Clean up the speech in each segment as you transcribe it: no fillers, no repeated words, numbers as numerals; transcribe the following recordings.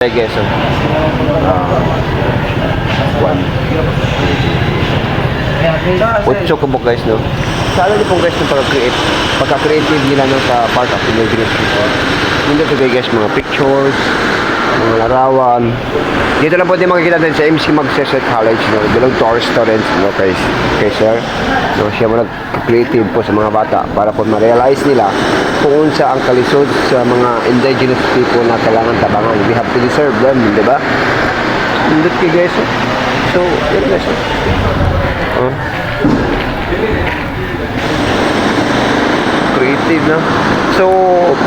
I guess so. Ocho kubok guys, no? Saan niyo pong guys ng pagka-creative nila no, sa part of indigenous people. Hindi ito guys, mga pictures, mga larawan. Dito lang pwede makikita din sa MC Magsaysay College, no? Belong to our students, no, kay sir. No, siya mo nag-creative po sa mga bata para po ma-realize nila kung sa ang kalisod sa mga indigenous people na kailangan tabangan. We have to deserve them, di ba? Hindi kayo guys. So, yun guys. Creative, no? So,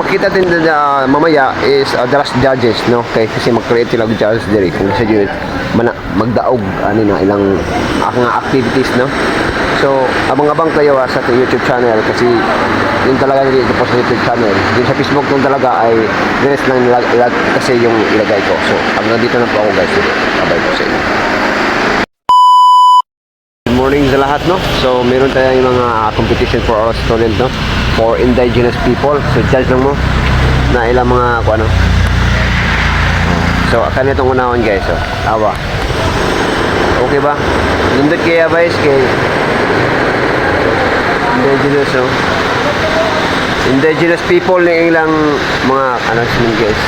makita din na mamaya is the last judges, no? Kasi mag-create lang judges diri kung sa unit magdaog ano na ilang mga activities, no? So, abang-abang kayo sa ating YouTube channel kasi yun talaga nilito po sa YouTube channel. Yung sa Facebook nung talaga ay rest lang kasi yung ilagay ko. So, hanggang dito na po ako guys. Bye po sa inyo. Good morning sa lahat, no? So, meron tayong mga competition for our student, no? For indigenous people. So, judge lang mo na ilang mga ano. So, akan itong unahon guys. So, awa. Okay ba? Nindot kaya guys kay indigenous, no? Indigenous people na ilang mga ano guys.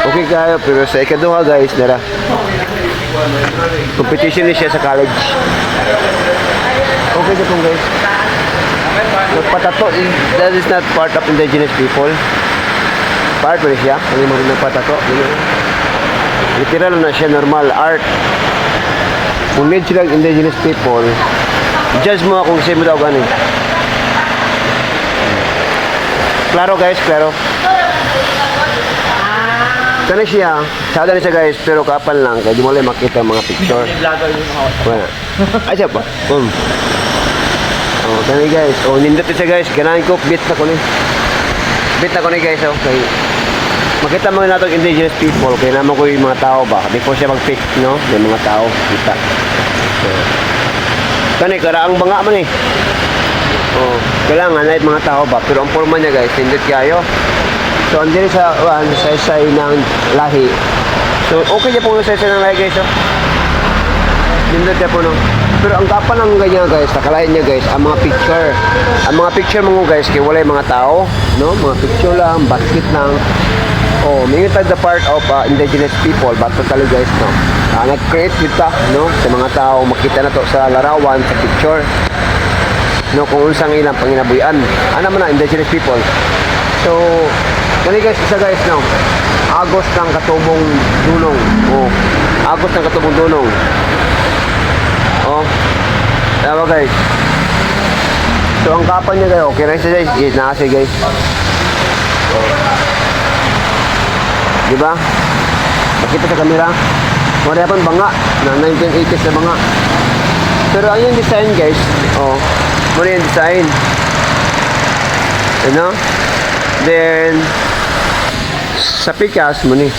Okay kayo, pero sa ikaduha guys, nara competition ni siya sa college. Okay na pong guys. Patato, that is not part of indigenous people. Part pa rin siya, ang mga nagpatato. Literal na siya, normal art. Kung need silang indigenous people, judge mo kung sino daw ganin. Klaro guys, klaro. Kaya siya, sada na siya guys, pero kapal lang, kaya di mo lang makita mga picture. Wala. Ay siya pa. Oh, kaya guys, nindot siya guys, ganahin ko, bit na ko ni. Bit na ko ni guys, okay. Makita mga natong indigenous people, kaya naman ko yung mga tao ba, before siya mag-pick, no, yung mga tao, kita. Kani, karaang banga man eh. Oh, kailangan na mga tao ba, pero ang forma niya guys, nindot kayo. So, andyan sa saysay ng lahi. So, okay niya pong saysay ng lahi guys, oh. Nindot niya po, no. Pero ang kapal ng ganyan guys, nakalain niya guys, ang mga picture. Ang mga picture mga guys, kaya wala yung mga tao, no? Mga picture lang, basket lang. Oh, may the part of indigenous people, but totally guys, no? Nag-create kita, no? Sa mga tao, makita na to sa larawan, sa picture. No, kung unsang ilang panginabuyan. Ano man na, indigenous people. So, kani guys, isa guys, no? Agos ng katubong dunong. Oh, agos ng katubong dunong. Oh, tama guys. So, ang kapan niya guys, okay na siya guys. Yes, nakasi guys. Oh. Diba? Nakita sa camera. Wala pa banga. Na 1980s na banga. Pero ang yung design guys, oh, muna yung design. You know? Then, sa pikas mo ni.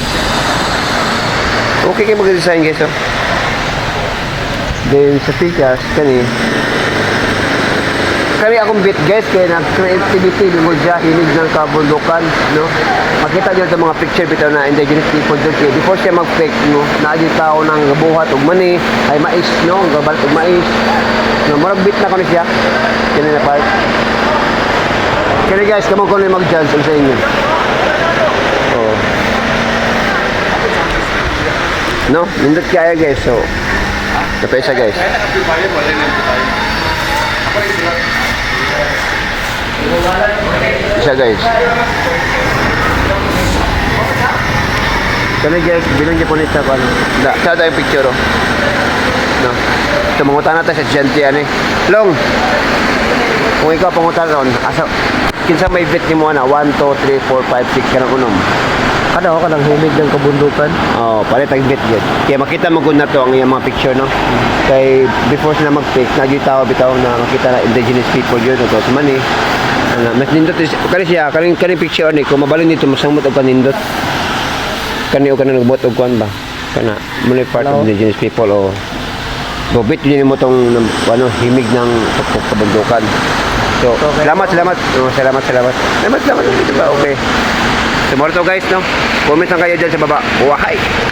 Okay kayo mag-design guys, oh. Then, sa pikas, kani akong bit guys, kaya nag-creativity lingol siya, hilig ng kabundukan, no? Makita nyo sa mga picture bitaw na indigenous people doon, kaya before siya mag-fake, no? Naagin tao ng buhat ug mani, ay mais, no? Gabalat ug mais. No, marag bit na ko ni siya. Kaya na part. Kaya guys, kamang ko na mag-judge sa inyo. Oh. No, nindot kaya guys, so napesa guys. Isa guys. Kaya guys, bilang niya po nito ko. Sa tayong picture, oh. No. Ito, mangutan natin sa Gentian eh. Long, kung ikaw pangutan ron, asa, kinsa may bit ni mo na, 1, 2, 3, 4, 5, 6, kanang unom. Kada ako kanang himig ng kabundukan. Oh, palit ang bit yun. Kaya makita mo na to ang iyang mga picture, no? Kay before sila mag-pick, nagyutaw bitaw na makita na indigenous people yun. Ito sa mani. Mas nindot, kani siya, kani picture ni, kung mabalin dito, masamot o kanindot. Kani o kanang nagbot o kuan ba? Kana, muna part of indigenous people o bobit yun mo tong ano, himig ng kabundukan. So, salamat. Salamat. Dito ba? Okay. So, more to guys, no? Comment lang kayo dyan sa baba. Wahay!